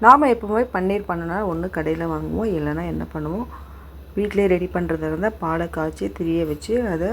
நாம் எப்போவுமே பன்னீர் பண்ணனா ஒன்று கடையில் வாங்குவோம், இல்லைன்னா என்ன பண்ணுவோம், வீட்டிலே ரெடி பண்ணுறதா இருந்தால் பாலை காய்ச்சி திரிய வச்சு அதை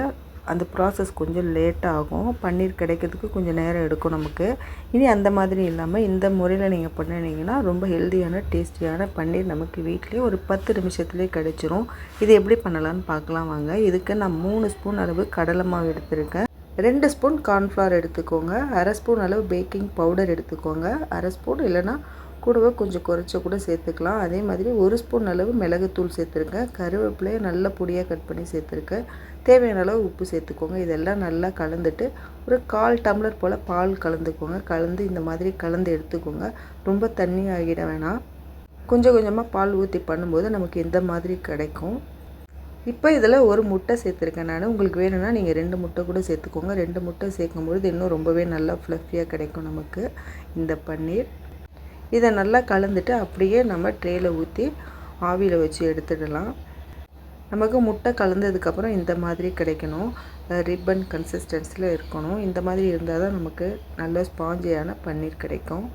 அந்த ப்ராசஸ் கொஞ்சம் லேட்டாகும். பன்னீர் கிடைக்கிறதுக்கு கொஞ்சம் நேரம் எடுக்கும் நமக்கு. இனி அந்த மாதிரி இல்லாமல் இந்த முறையில் நீங்கள் பண்ணினீங்கன்னா ரொம்ப ஹெல்த்தியான டேஸ்டியான பன்னீர் நமக்கு வீட்டிலே ஒரு 10 நிமிஷத்துலேயே கிடைச்சிரும். இது எப்படி பண்ணலான்னு பார்க்கலாம் வாங்க. இதுக்கு நான் 3 ஸ்பூன் அளவு கடலை மாவு எடுத்திருக்கேன். 2 ஸ்பூன் கார்ன்ஃப்ளவர் எடுத்துக்கோங்க. 1/2 ஸ்பூன் அளவு பேக்கிங் பவுடர் எடுத்துக்கோங்க. 1/2 ஸ்பூன் இல்லைன்னா கூடவே கொஞ்சம் குறைச்ச கூட சேர்த்துக்கலாம். அதே மாதிரி 1 ஸ்பூன் அளவு மிளகுத்தூள் சேர்த்துருக்கேன். கருவேப்பிலையை நல்ல பொடியாக கட் பண்ணி சேர்த்துருக்கேன். தேவையான அளவு உப்பு சேர்த்துக்கோங்க. இதெல்லாம் நல்லா கலந்துட்டு ஒரு 1/4 டம்ளர் போல் பால் கலந்துக்கோங்க. கலந்து இந்த மாதிரி கலந்து எடுத்துக்கோங்க. ரொம்ப தண்ணி ஆகிட வேணாம். கொஞ்சம் கொஞ்சமாக பால் ஊற்றி பண்ணும்போது நமக்கு இந்த மாதிரி கிடைக்கும். இப்போ இதில் ஒரு முட்டை சேர்த்துருக்கேன் நான். உங்களுக்கு வேணும்னா நீங்கள் 2 முட்டை கூட சேர்த்துக்கோங்க. 2 முட்டை சேர்க்கும்பொழுது இன்னும் ரொம்பவே நல்லா ஃப்ளஃபியாக கிடைக்கும் நமக்கு இந்த பன்னீர். இதை நல்லா கலந்துட்டு அப்படியே நம்ம ட்ரேயில் ஊற்றி ஆவியில் வச்சு எடுத்துடலாம். நமக்கு முட்டை கலந்ததுக்கப்புறம் இந்த மாதிரி கிடைக்கணும். ரிப்பன் கன்சிஸ்டன்சியில் இருக்கணும். இந்த மாதிரி இருந்தால் தான் நமக்கு நல்ல ஸ்பாஞ்சியான பன்னீர் கிடைக்கும்.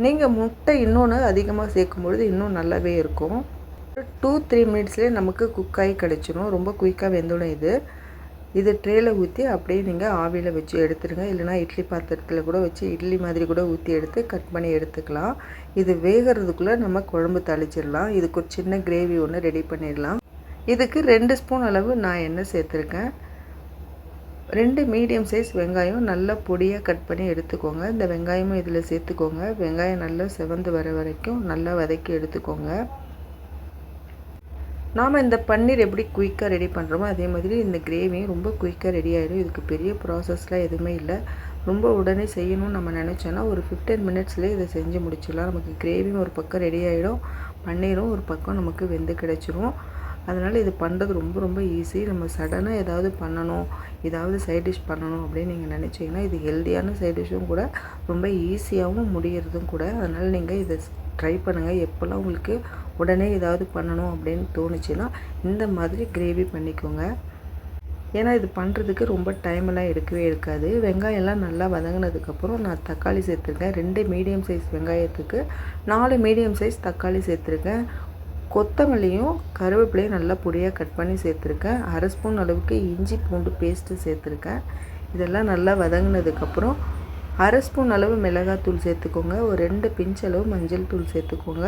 நீங்கள் முட்டை இன்னொன்று அதிகமாக சேர்க்கும்பொழுது இன்னும் நல்லாவே இருக்கும். 2-3 மினிட்ஸ்லேயே நமக்கு குக்காகி கிடச்சிரும். ரொம்ப குயிக்காக வெந்துடும். இது ட்ரேயில் ஊற்றி அப்படியே நீங்கள் ஆவியில் வச்சு எடுத்துடுங்க. இல்லைனா இட்லி பாத்திரத்தில் கூட வச்சு இட்லி மாதிரி கூட ஊற்றி எடுத்து கட் பண்ணி எடுத்துக்கலாம். இது வேகிறதுக்குள்ளே நம்ம குழம்பு தாளிச்சிடலாம். இதுக்கு ஒரு சின்ன கிரேவி ஒன்று ரெடி பண்ணிடலாம். இதுக்கு 2 ஸ்பூன் அளவு நான் எண்ணெய் சேர்த்துருக்கேன். 2 மீடியம் சைஸ் வெங்காயம் நல்லா பொடியாக கட் பண்ணி எடுத்துக்கோங்க. இந்த வெங்காயமும் இதில் சேர்த்துக்கோங்க. வெங்காயம் நல்லா செவந்து வர வரைக்கும் நல்லா வதக்கி எடுத்துக்கோங்க. நாம் இந்த பன்னீர் எப்படி குயிக்காக ரெடி பண்ணுறோமோ அதே மாதிரி இந்த கிரேவியும் ரொம்ப குயிக்காக ரெடி ஆகிடும். இதுக்கு பெரிய ப்ராசஸ்லாம் எதுவுமே இல்லை. ரொம்ப உடனே செய்யணும்னு நம்ம நினச்சோன்னா ஒரு 15 மினிட்ஸ்லேயே இதை செஞ்சு முடிச்சிடலாம். நமக்கு கிரேவியும் ஒரு பக்கம் ரெடி ஆகிடும், பன்னீரும் ஒரு பக்கம் நமக்கு வெந்து கிடச்சிரும். அதனால் இது பண்ணுறது ரொம்ப ரொம்ப ஈஸி. நம்ம சடனாக ஏதாவது பண்ணணும், ஏதாவது சைட் டிஷ் பண்ணணும் அப்படின்னு நீங்கள் நினச்சிங்கன்னா இது ஹெல்த்தியான சைட் டிஷ்ஷும் கூட, ரொம்ப ஈஸியாகவும் முடிகிறதும் கூட. அதனால் நீங்கள் இதை ட்ரை பண்ணுங்கள். எப்போல்லாம் உங்களுக்கு உடனே ஏதாவது பண்ணணும் அப்படின்னு தோணுச்சுன்னா இந்த மாதிரி கிரேவி பண்ணிக்கோங்க. ஏன்னா இது பண்ணுறதுக்கு ரொம்ப டைமெல்லாம் எடுக்கவே இருக்காது. வெங்காயம்லாம் நல்லா வதங்கினதுக்கப்புறம் நான் தக்காளி சேர்த்துருக்கேன். 2 மீடியம் சைஸ் வெங்காயத்துக்கு 4 மீடியம் சைஸ் தக்காளி சேர்த்துருக்கேன். கொத்தமல்லியும் கருவேப்பிலையும் நல்லா பொடியாக கட் பண்ணி சேர்த்துருக்கேன். 1/2 ஸ்பூன் அளவுக்கு இஞ்சி பூண்டு பேஸ்ட்டு சேர்த்துருக்கேன். இதெல்லாம் நல்லா வதங்கினதுக்கப்புறம் 1/2 ஸ்பூன் அளவு மிளகாத்தூள் சேர்த்துக்கோங்க. ஒரு 2 பிஞ்ச் அளவு மஞ்சள் தூள் சேர்த்துக்கோங்க.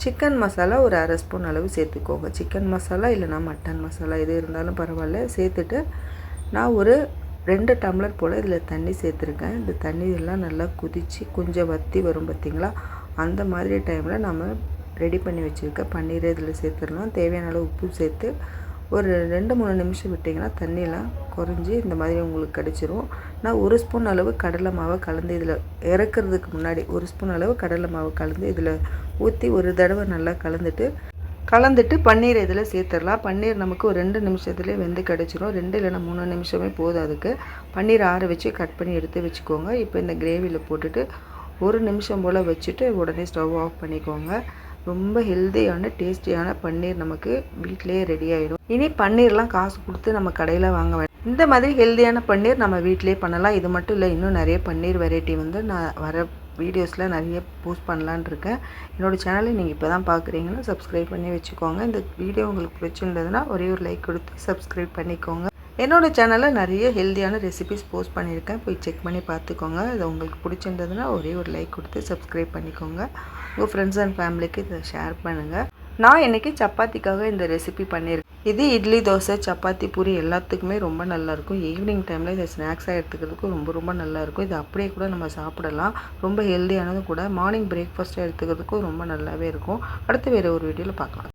சிக்கன் மசாலா ஒரு 1/2 ஸ்பூன் அளவு சேர்த்துக்கோங்க. சிக்கன் மசாலா இல்லைனா மட்டன் மசாலா எது இருந்தாலும் பரவாயில்ல சேர்த்துட்டு நான் ஒரு 2 டம்ளர் போல் இதில் தண்ணி சேர்த்துருக்கேன். இந்த தண்ணி எல்லாம் நல்லா கொதித்து கொஞ்சம் வற்றி வரும் பார்த்திங்களா, அந்த மாதிரி டைமில் நம்ம ரெடி பண்ணி வச்சுருக்க பன்னீரை இதில் சேர்த்துடலாம். தேவையான அளவு உப்பு சேர்த்து ஒரு 2-3 நிமிஷம் விட்டிங்கன்னா தண்ணியெலாம் குறைஞ்சி இந்த மாதிரி உங்களுக்கு கிடச்சிரும். நான் 1 ஸ்பூன் அளவு கடலை மாவை கலந்து இதில் இறக்கிறதுக்கு முன்னாடி 1 ஸ்பூன் அளவு கடலை மாவு கலந்து இதில் ஊற்றி ஒரு தடவை நல்லா கலந்துட்டு பன்னீர் இதில் சேர்த்துடலாம். பன்னீர் நமக்கு ஒரு 2 நிமிஷத்துலேயே வெந்து கிடச்சிரும். 2 இல்லைன்னா 3 நிமிஷமே போதும். அதுக்கு பன்னீர் ஆற வச்சு கட் பண்ணி எடுத்து வச்சுக்கோங்க. இப்போ இந்த கிரேவியில் போட்டுட்டு 1 நிமிஷம் போல் வச்சுட்டு உடனே ஸ்டவ் ஆஃப் பண்ணிக்கோங்க. ரொம்ப ஹெல்த்தியான டேஸ்டியான பன்னீர் நமக்கு வீட்டிலேயே ரெடி ஆகிடும். இனி பன்னீர்லாம் காசு கொடுத்து நம்ம கடையில் வாங்க வேண்டாம். இந்த மாதிரி ஹெல்த்தியான பன்னீர் நம்ம வீட்டிலே பண்ணலாம். இது மட்டும் இல்லை, இன்னும் நிறைய பன்னீர் வெரைட்டி நான் வர வீடியோஸில் நிறைய போஸ்ட் பண்ணலான் இருக்கேன். என்னோடய சேனலை நீங்கள் இப்போ தான் பார்க்குறீங்கன்னா சப்ஸ்கிரைப் பண்ணி வச்சுக்கோங்க. இந்த வீடியோ உங்களுக்கு பிடிச்சிருந்ததுன்னா ஒரே ஒரு லைக் கொடுத்து சப்ஸ்கிரைப் பண்ணிக்கோங்க. என்னோடய சேனலில் நிறைய ஹெல்த்தியான ரெசிபிஸ் போஸ்ட் பண்ணியிருக்கேன், போய் செக் பண்ணி பார்த்துக்கோங்க. இது உங்களுக்கு பிடிச்சிருந்ததுன்னா ஒரே ஒரு லைக் கொடுத்து சப்ஸ்கிரைப் பண்ணிக்கோங்க. உங்கள் ஃப்ரெண்ட்ஸ் அண்ட் ஃபேமிலிக்கு இதை ஷேர் பண்ணுங்கள். நான் இன்றைக்கி சப்பாத்திக்காக இந்த ரெசிபி பண்ணியிருக்கேன். இது இட்லி, தோசை, சப்பாத்தி, பூரி எல்லாத்துக்குமே ரொம்ப நல்லாயிருக்கும். ஈவினிங் டைமில் இதை ஸ்நாக்ஸாக எடுத்துக்கிறதுக்கு ரொம்ப ரொம்ப நல்லாயிருக்கும். இது அப்படியே கூட நம்ம சாப்பிடலாம். ரொம்ப ஹெல்த்தியானதும் கூட. மார்னிங் பிரேக்ஃபாஸ்ட்டாக எடுத்துக்கிறதுக்கும் ரொம்ப நல்லாவே இருக்கும். அடுத்து வேறு ஒரு வீடியோவில் பார்க்கலாம்.